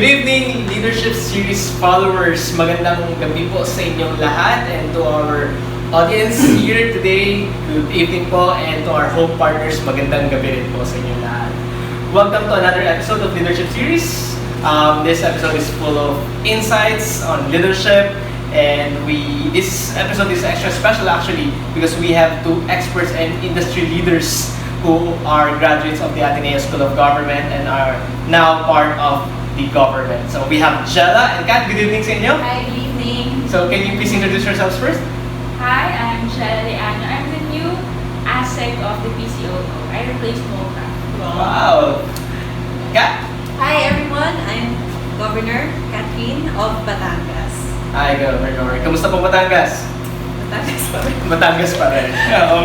Good evening, Leadership Series followers. Magandang gabi po sa inyong lahat, and to our audience here today, good evening po, and to our home partners, magandang gabi rin po sa inyong lahat. Welcome to another episode of Leadership Series. This episode is full of insights on leadership, and this episode is extra special actually because we have two experts and industry leaders who are graduates of the Ateneo School of Government and are now part of the government. So we have Jella and Kat. Good evening sa inyo. Hi, good evening. So can you please introduce yourselves first? Hi, I'm Jella. I'm the new ASEC of the PCOO. I replaced Mocha. Wow. Kat? Hi everyone, I'm Governor Catherine of Batangas. Hi, Governor. Kamusta po Batangas? Batangas pa rin. Batangas pa rin.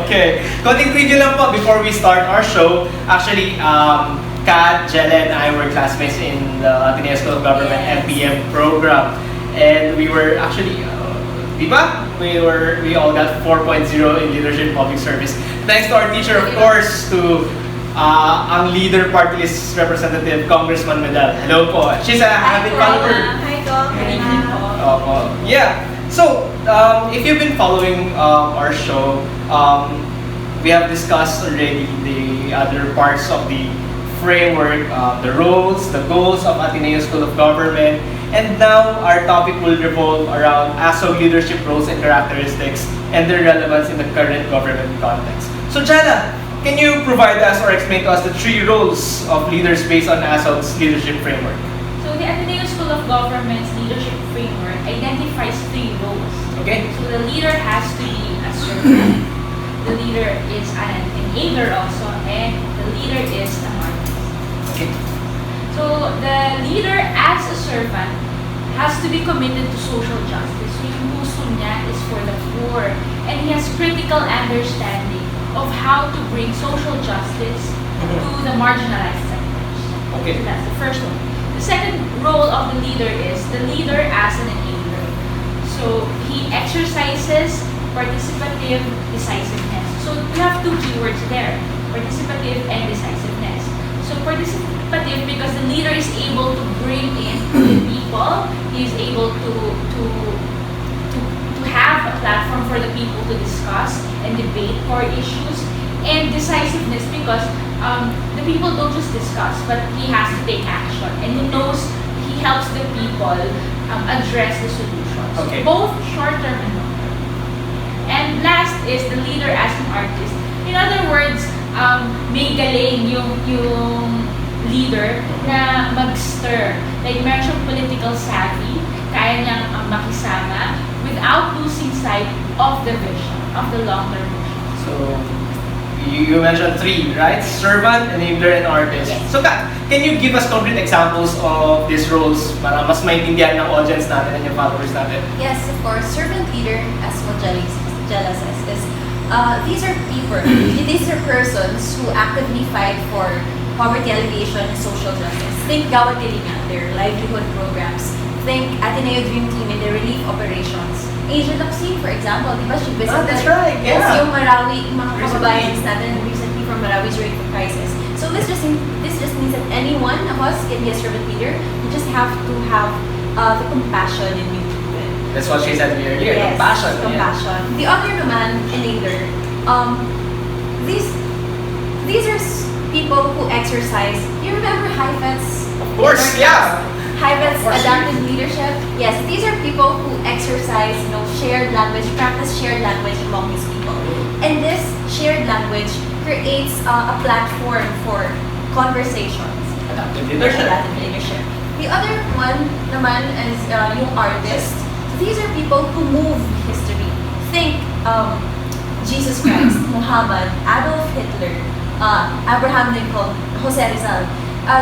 Okay. Konting preview lang po before we start our show. Actually, Kat, Jella, and I were classmates in the Ateneo School of Government FPM program. And we were actually, di ba? We all got 4.0 in Leadership Public Service. Thanks to our teacher, of course, to ang leader party list representative, Congressman Medal. Hello po. She's a avid follower. Hi, Dom. Good evening po. Yeah. So, if you've been following our show, we have discussed already the other parts of the framework, the roles, the goals of Ateneo School of Government, and now our topic will revolve around ASO leadership roles and characteristics and their relevance in the current government context. So, Jana, can you provide us or explain to us the three roles of leaders based on ASO's leadership framework? So the Ateneo School of Government's leadership framework identifies three roles. Okay. So the leader has to be a servant, the leader is an enabler also, and the leader is an artist. Okay. So the leader as a servant has to be committed to social justice. So yung puso niya is for the poor, and he has critical understanding of how to bring social justice to the marginalized sectors. Okay. So that's the first one. The second role of the leader is the leader as an enabler. So he exercises participative decisiveness. So you have two keywords there, participative and decisiveness. So participative because the leader is able to bring in the people, he is able to have a platform for the people to discuss and debate core issues, and decisiveness because the people don't just discuss, but he has to take action, and he knows he helps the people address the solutions, Okay. both short-term and long-term. And last is the leader as an artist. In other words, may galing yung leader na mag-stir. Like meron siyang political savvy, kaya niyang makisama without losing sight of the vision, of the long-term vision. So, you mentioned three, right? Servant, enabler, and artist. Yes. So, Kat, can you give us concrete examples of these roles para mas maintindihan ng audience natin and yung followers natin? Yes, of course. Servant leader, as what Jella says, is these are people, these are persons who actively fight for poverty alleviation and social justice. Think Gawad Kilingan, their livelihood programs. Think Ateneo Dream Team in their relief operations. Angel Locsin, for example, di ba she visited? That's right, yeah. Yes, yung Marawi, yung mga kababayans natin recently from Marawi during the crisis. So this just means that any one of us can be a servant leader. You just have to have the compassion in you. That's what she said earlier, Yes, compassion. compassion. The other naman, enabler, these are people who exercise. You remember Heifetz? Of course, yeah. Heifetz Of course. adaptive leadership. Yes, these are people who exercise, shared language, practice shared language among these people. And this shared language creates a platform for conversations. Adaptive leadership. Adaptive leadership. The other one naman is yung artist. These are people who move history. Think Jesus Christ, Muhammad, Adolf Hitler, Abraham Lincoln, Jose Rizal.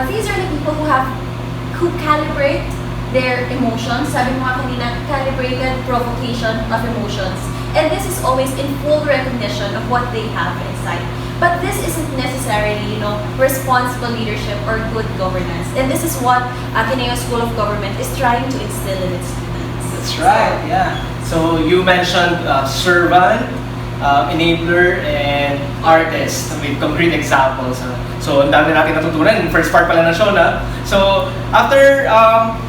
These are the people who calibrate their emotions. Sabi mo nga kanina, calibrated provocation of emotions. And this is always in full recognition of what they have inside. But this isn't necessarily, responsible leadership or good governance. And this is what Ateneo School of Government is trying to instill in its students. That's right, yeah. So you mentioned servant, enabler, and artist with concrete examples. So, ang dami natin natutunan. First part pa lang ng show na. So, after,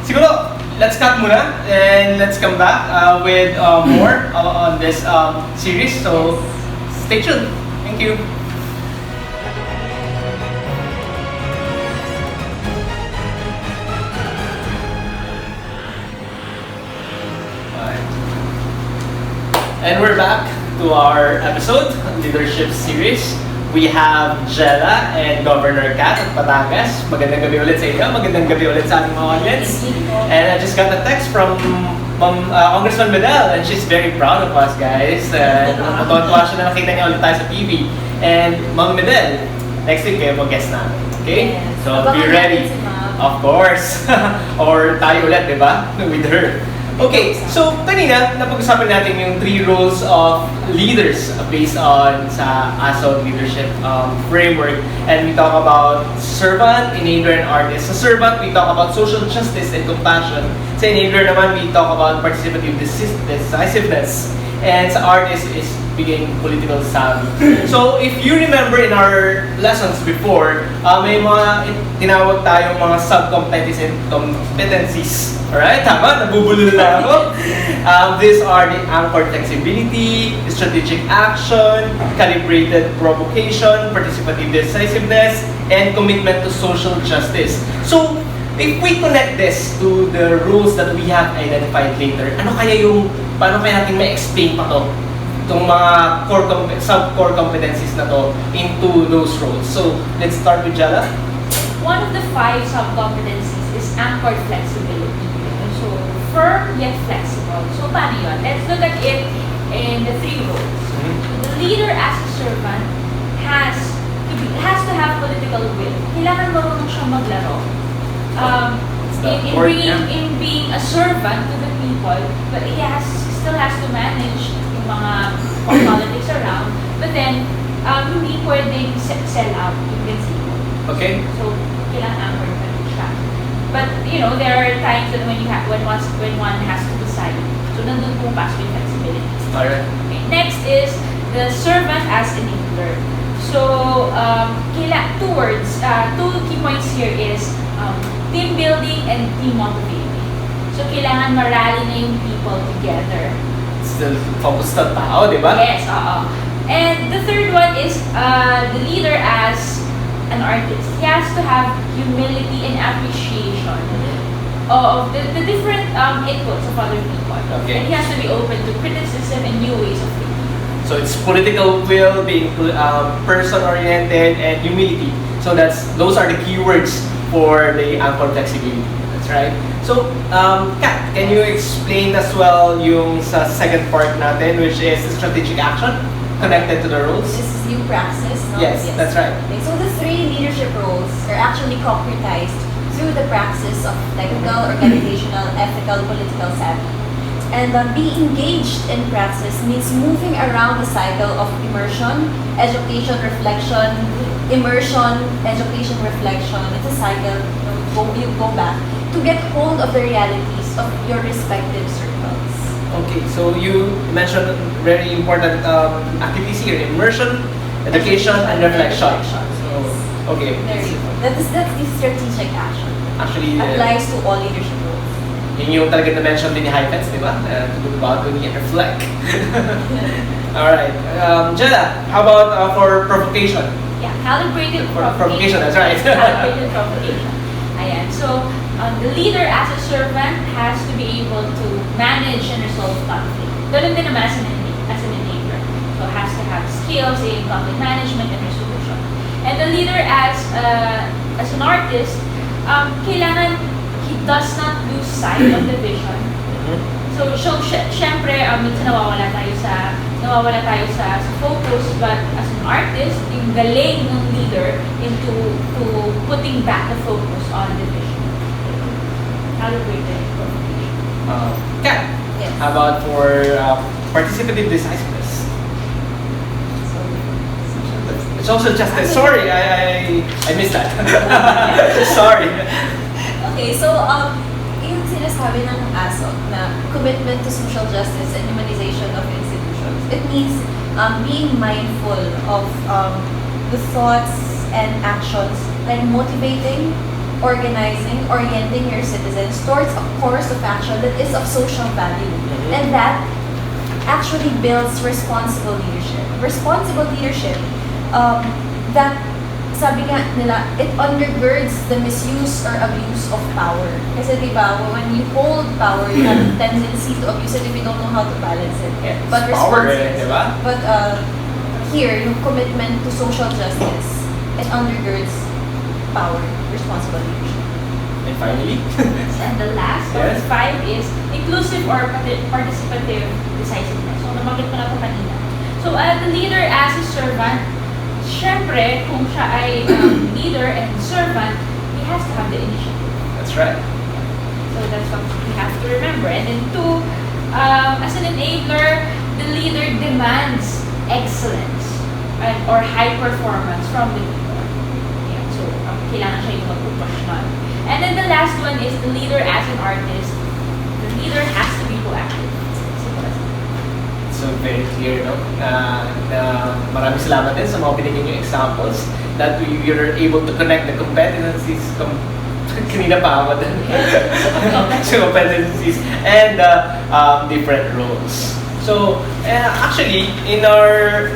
siguro, let's cut muna and let's come back with more on this series. So, stay tuned. Thank you. And we're back to our episode, Leadership Series. We have Jella and Governor Kat at Batangas. Magandang gabi ulit sa inyo. Magandang gabi ulit sa ating mga audience. And I just got a text from Congressman Medel, and she's very proud of us, guys. Natutuwa siya na nakita niya ulit tayo sa TV. And Ma'am Medel, next week kayo mag-guest namin. Okay? Yes. So be ready. Of course. Or tayo ulit, di ba? With her. Okay, so kanina napag-usapan natin yung 3 roles of leaders based on sa ASO Leadership Framework, and we talk about servant, enabler, and artist. Sa servant, we talk about social justice and compassion. Sa enabler naman, we talk about participative decisiveness. And sa artist is being political savvy. So if you remember in our lessons before, may mga tinawag tayong mga sub-competencies and competencies. Alright, tama? Nabubulol na ako. These are the anchored flexibility, strategic action, calibrated provocation, participative decisiveness, and commitment to social justice. So, if we connect this to the rules that we have identified later, paano kaya natin ma-explain pa to? Itong mga sub-core competencies na to into those roles. So, let's start with Jella. One of the 5 sub-competencies is anchored flexibility. So, firm yet flexible. So, paano yun? Let's look at it in the 3 roles. The leader as a servant has to have political will. Kailangan marunong siyang maglaro. In being a servant to the people, but he still has to manage yung mga politics around, but then hindi pwedeng sell out yung principle. Okay. So, kailangan anchored pa rin siya. But, there are times that when one has to decide. So, nandun pumapasok yung flexibility. Alright. Okay. Next is the servant as enabler. So, 2 words, 2 key points here is team building and team motivating. So, kailangan marali na yung people together. Still focused sa tao, di ba? Yes, oo. And the third one is the leader as an artist. He has to have humility and appreciation of the different inputs of other people. Okay. And he has to be open to criticism and new ways of thinking. So it's political will, being person-oriented, and humility. So those are the keywords for the anchored flexibility. That's right. So, Kat, can you explain as well yung sa second part natin, which is the strategic action connected to the roles? This is yung praxis, no? Yes, that's right. Okay, so the 3 leadership roles are actually concretized through the praxis of technical, organizational, ethical, political savvy. And being engaged in praxis means moving around the cycle of immersion, education, reflection, immersion, education, reflection. It's a cycle. You go back to get hold of the realities of your respective circles. Okay, so you mentioned very important activities here: immersion, education, and reflection. So, okay. There you go. That's the strategic action. Actually, Applies to all leadership roles. yun yung talaga na-mention din ni Hypens, di ba? About when you reflect. Alright. Jella, how about for provocation? Yeah, calibrated Provocation, that's right. Calibrated provocation. Ayan. So, the leader as a servant has to be able to manage and resolve conflict. Ganun din naman as an enabler. So, has to have skills in conflict management and resolution. And the leader as an artist, kailangan he does not lose sight of the vision. So syempre, minsan nawawala tayo sa focus, but as an artist, yung galing ng leader into putting back the focus on the vision. Calibrated provocation. Kat, Yes. how about for participative decisiveness? Social justice. Sorry, I missed that. Sorry. Okay, so yung sinasabi ng ASO na commitment to social justice and humanization of institutions, it means being mindful of the thoughts and actions like motivating, organizing, orienting your citizens towards a course of action that is of social value. And that actually builds responsible leadership. Responsible leadership, that sabi nga nila, it undergirds the misuse or abuse of power. Kasi diba, when you hold power, you have a tendency to abuse it if you don't know how to balance it. Yeah, But power, diba? But here, yung commitment to social justice, it undergirds power, responsible leadership. And finally, And the last, Yes. 5 is inclusive or participative decisiveness. So, nabanggit ko na po kanina. So, the leader as a servant, syempre, kung siya ay leader and servant, he has to have the initiative. that's right. So, that's what we have to remember. And then 2, as an enabler, the leader demands excellence or high performance from the people. Yeah, so, kailangan siya yung mag-push nun. And then the last one is the leader as an artist. The leader has to be proactive. Simple as that. So very clear, no? Maraming salamat din sa mga binigyan yung examples that you're able to connect the competencies kanina pa ako din. So competencies and different roles. So actually, in our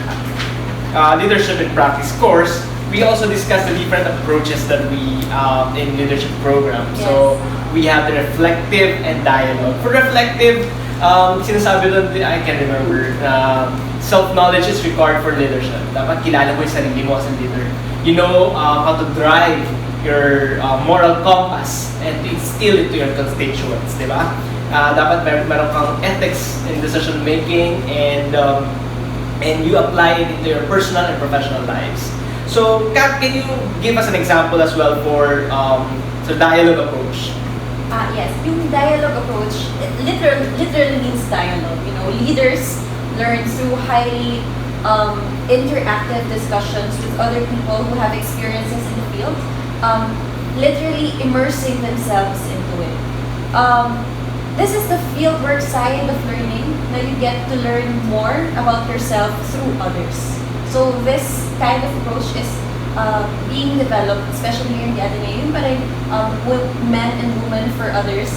leadership in practice course, we also discussed the different approaches that we in leadership program. So we have the reflective and dialogue. For reflective, sinasabi doon, I can remember, self-knowledge is required for leadership. Dapat kilala mo yung sarili mo as a leader. You know how to drive your moral compass and to instill it to your constituents, di ba? Dapat meron kang ethics in decision making and you apply it into your personal and professional lives. So, Kat, can you give us an example as well for the dialogue approach? Yes, yung dialogue approach, it literally means dialogue. You know, leaders learn through highly interactive discussions with other people who have experiences in the field, literally immersing themselves into it. This is the fieldwork side of learning. Now you get to learn more about yourself through others. So this kind of approach is being developed, especially here in the Ateneo, with men and women for others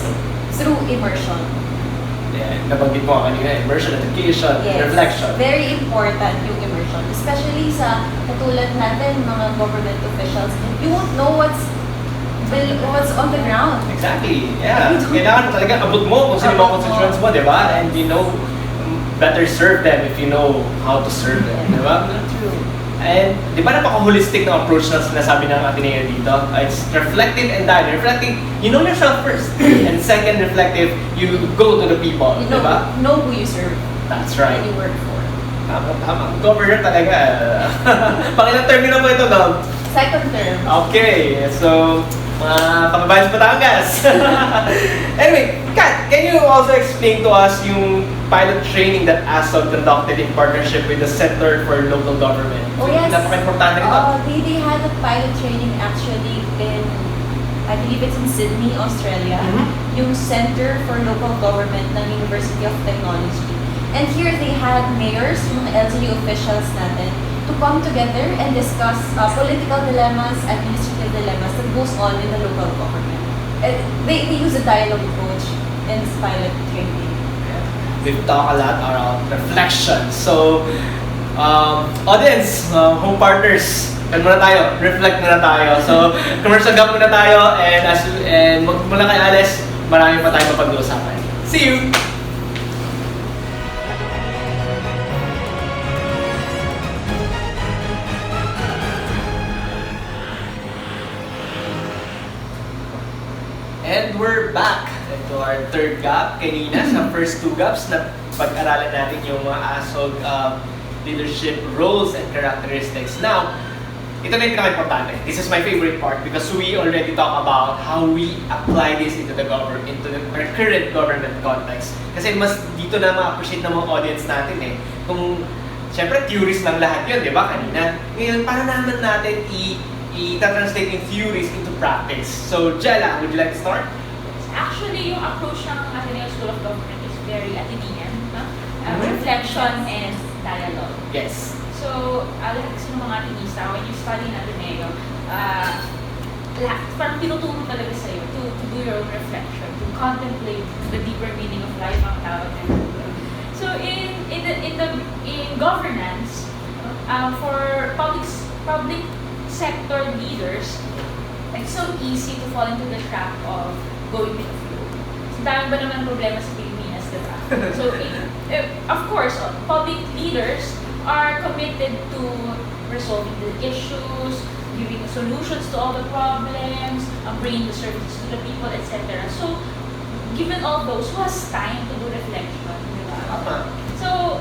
through immersion. Yeah, nabanggit mo kanina, immersion, education, reflection. Very important yung immersion. Especially sa katulad natin, mga government officials, you won't know what's on the ground. Exactly, yeah. Kailangan talaga abot mo kung sino mga constituents mo, di ba? And you know, better serve them if you know how to serve them, di ba? True. And di ba napaka-holistic na approach na sinasabi ng Ateneo dito? It's reflective and dialogue. Reflecting, you know yourself first. And second, reflective, you go to the people, You di ba? know who you serve. That's right. Who you work for. Tama. Governor talaga. Pangilang term nyo na po ito, Dog? Second term. Okay, so mga kababayan sa Batangas. Anyway, Kat, can you also explain to us yung pilot training that ASOG conducted in partnership with the Center for Local Government? Oh yes. Napaka-importante nito. They had a pilot training actually in, I believe it's in Sydney, Australia. Yung Center for Local Government ng University of Technology. And here they had mayors, yung LGU officials natin, to come together and discuss political dilemmas, administrative dilemmas that goes on in the local government. They use a dialogue approach in this pilot training. We've talked a lot around reflection. So, audience, home partners, muna tayo, reflect muna tayo. So, commercial gap muna tayo, and mula kay Alice, marami pa tayong mapag-uusapan. See you! And we're back to our third gap. Kanina, sa first two gaps, na pag-aralan natin yung mga ASOG leadership roles and characteristics. Now, ito na yung pinaka-importante. This is my favorite part because we already talk about how we apply this into the our current government context. Kasi mas dito na ma-appreciate ng mga audience natin eh. Kung, syempre, theories lang lahat yun, di ba, kanina? Ngayon, para naman natin i-translate yung theories into practice. So, Jella, would you like to start? Actually, yung approach ng Ateneo School of Government is very Atenean, no? Reflection and dialogue. Yes. So, lahat kasi ng mga Atenista, when you study in Ateneo, lahat, parang tinuturo talaga sa'yo to do your own reflection, to contemplate the deeper meaning of life ang tawag ng mundo. So, in governance, for public sector leaders, it's so easy to fall into the trap of going with the flow. So, dami ba naman problema sa Pilipinas, diba? So, of course, public leaders are committed to resolving the issues, giving solutions to all the problems, bringing the services to the people, etc. So, given all those, who has time to do reflection? Diba? So,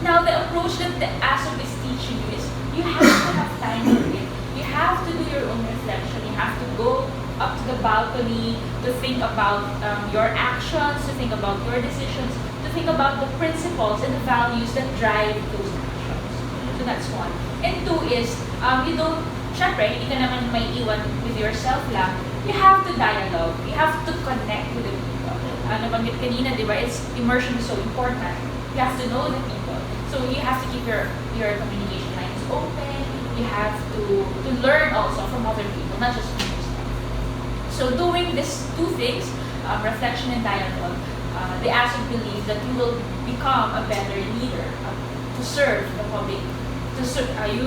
now the approach that the ASOP is teaching you is you have to have time for it. You have to do your own reflection. You have to go up to the balcony to think about your actions, to think about your decisions, to think about the principles and the values that drive those actions. So that's one. And two is, you don't, syempre, hindi ka naman may iwan with yourself lang. You have to dialogue. You have to connect with the people. Nabanggit kanina, di ba? Immersion is so important. You have to know the people. So you have to keep your communication lines open. You have to learn also from other people, not just from yourself. So doing these two things, reflection and dialogue, they actually believe that you will become a better leader to serve the public. You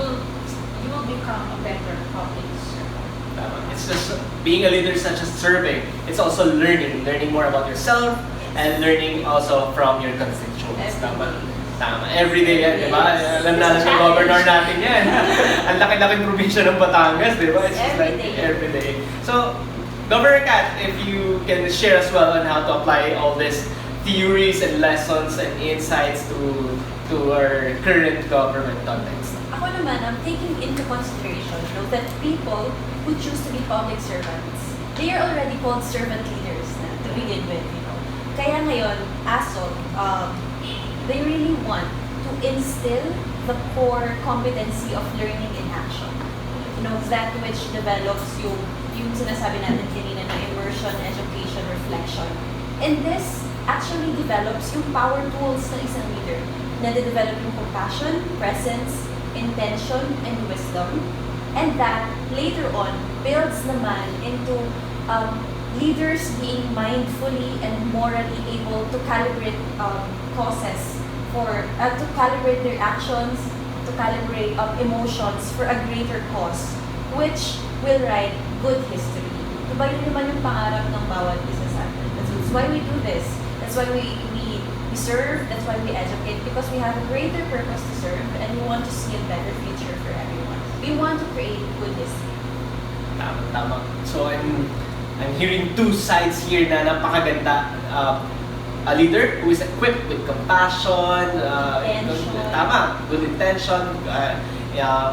will become a better public servant. It's just being a leader is not just serving. It's also learning more about yourself and learning also from your constituents. Tama. Everyday yan, di ba? Alam natin yung governor natin yan. Ang laki-laking probinsya ng Batangas, di ba? It's just like everyday. So, Governor Kat, if you can share as well on how to apply all these theories and lessons and insights to our current government context. Ako naman, I'm taking into consideration that people who choose to be public servants, they are already called servant leaders to begin with, Kaya ngayon, ASOP, they really want to instill the core competency of learning in action. That which develops yung sinasabi natin kanina na immersion, education, reflection. And this actually develops yung power tools ng isang leader. Na-develop yung compassion, presence, intention, and wisdom. And that, later on, builds naman into leaders being mindfully and morally able to calibrate causes to calibrate their actions, to calibrate emotions for a greater cause, which will write good history. Diba yun naman yung pangarap ng bawat isa sa atin. That's why we do this. That's why we serve. That's why we educate, because we have a greater purpose to serve and we want to see a better future for everyone. We want to create good history. Tama. So I'm hearing two sides here na napakaganda. A leader who is equipped with compassion, good intention,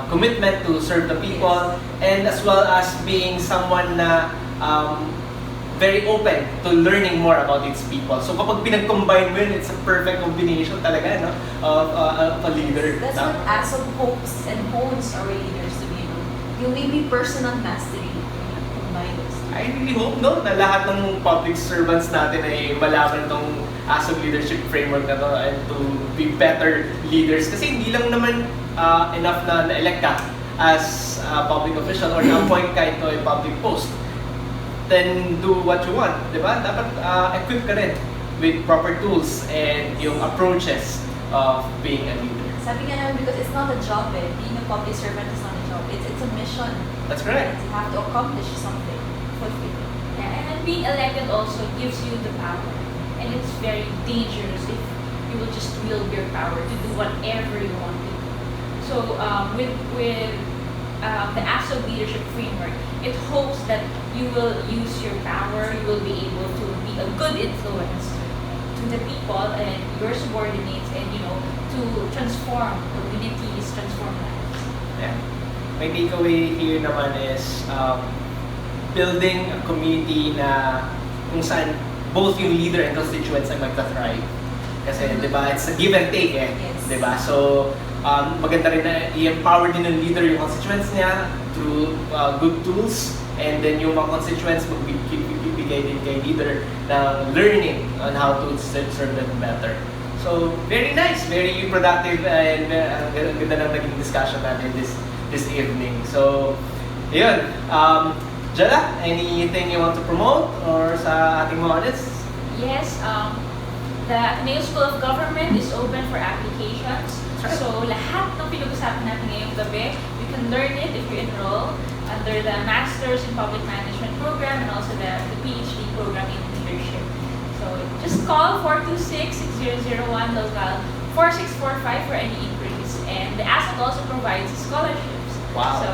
commitment to serve the people, and as well as being someone na very open to learning more about its people. So kapag pinag-combine mo yun, it's a perfect combination talaga, of a leader. That's what ASOP hopes and hones our leaders to be. You may be personal mastery. I really hope na lahat ng public servants natin ay malaman itong ASOP Leadership Framework na to and to be better leaders. Kasi hindi lang naman enough na na-elect ka as a public official or na-appoint ka into a public post. Then do what you want, di ba? Dapat equip ka rin with proper tools and yung approaches of being a leader. Sabi nga naman, because it's not a job being a public servant is not a job. It's a mission. That's correct. You have to accomplish something. And being elected also gives you the power. And it's very dangerous if you will just wield your power to do whatever you want to do. So with the ASOP Leadership Framework, it hopes that you will use your power, you will be able to be a good influence to the people and your subordinates and, to transform communities, transform lives. Yeah. My takeaway here naman is building a community na kung saan both yung leader and constituents ay magka-thrive. Kasi, di ba, it's a give and take Yes. Di ba? So, maganda rin na i-empower din ng leader yung constituents niya through good tools, and then yung mga constituents magbibigay din kay leader ng learning on how to serve them better. So, very nice, very productive, and ang ganda ng naging discussion natin this evening. So, yun. Jella, anything you want to promote or sa ating mga audience? Yes, the Ateneo School of Government is open for applications. Right. So, lahat ng pinag-usapan natin ngayong gabi, you can learn it if you enroll under the Masters in Public Management program and also the PhD program in Leadership. So, just call 426-6001 local 4645 for any inquiries. And the ASAC also provides scholarships. Wow. So,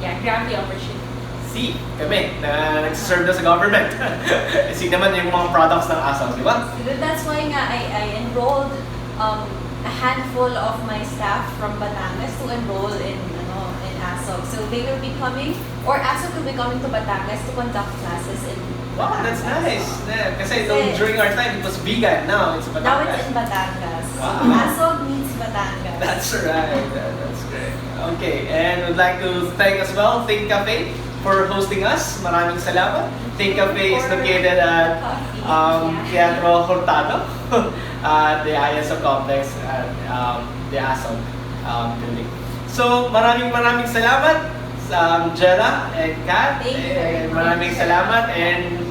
yeah, grab the opportunity. See, kami, na nag-serve na sa government. See naman yung mga products ng ASAM, di ba? That's why nga I enrolled a handful of my staff from Batangas to enroll in ASOG. So they will be coming, or ASOG will be coming to Batangas to conduct classes in Wow, that's nice. Yeah, kasi during our time, it was vegan. Now it's Batangas. Now it's in Batangas. Wow. ASOG means Batangas. That's right. That's great. Okay, and we'd like to thank as well Think Cafe for hosting us. Maraming salamat. Think Cafe is located at Teatro Hurtado at the ISO complex at the ASOG building. So, maraming salamat sa Jella and Kat. Thank you very much. Maraming salamat and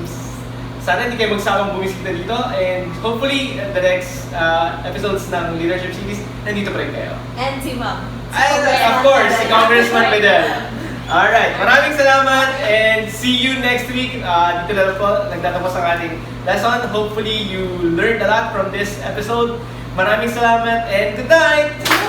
sana hindi kayo magsawang bumisita dito and hopefully the next episodes ng Leadership Series, nandito pa rin kayo. And si Ma'am. Of course, si Congressman Fidel. Alright, maraming salamat and see you next week. Dito na po, nagtatapos ang ating lesson. Hopefully, you learned a lot from this episode. Maraming salamat and good night!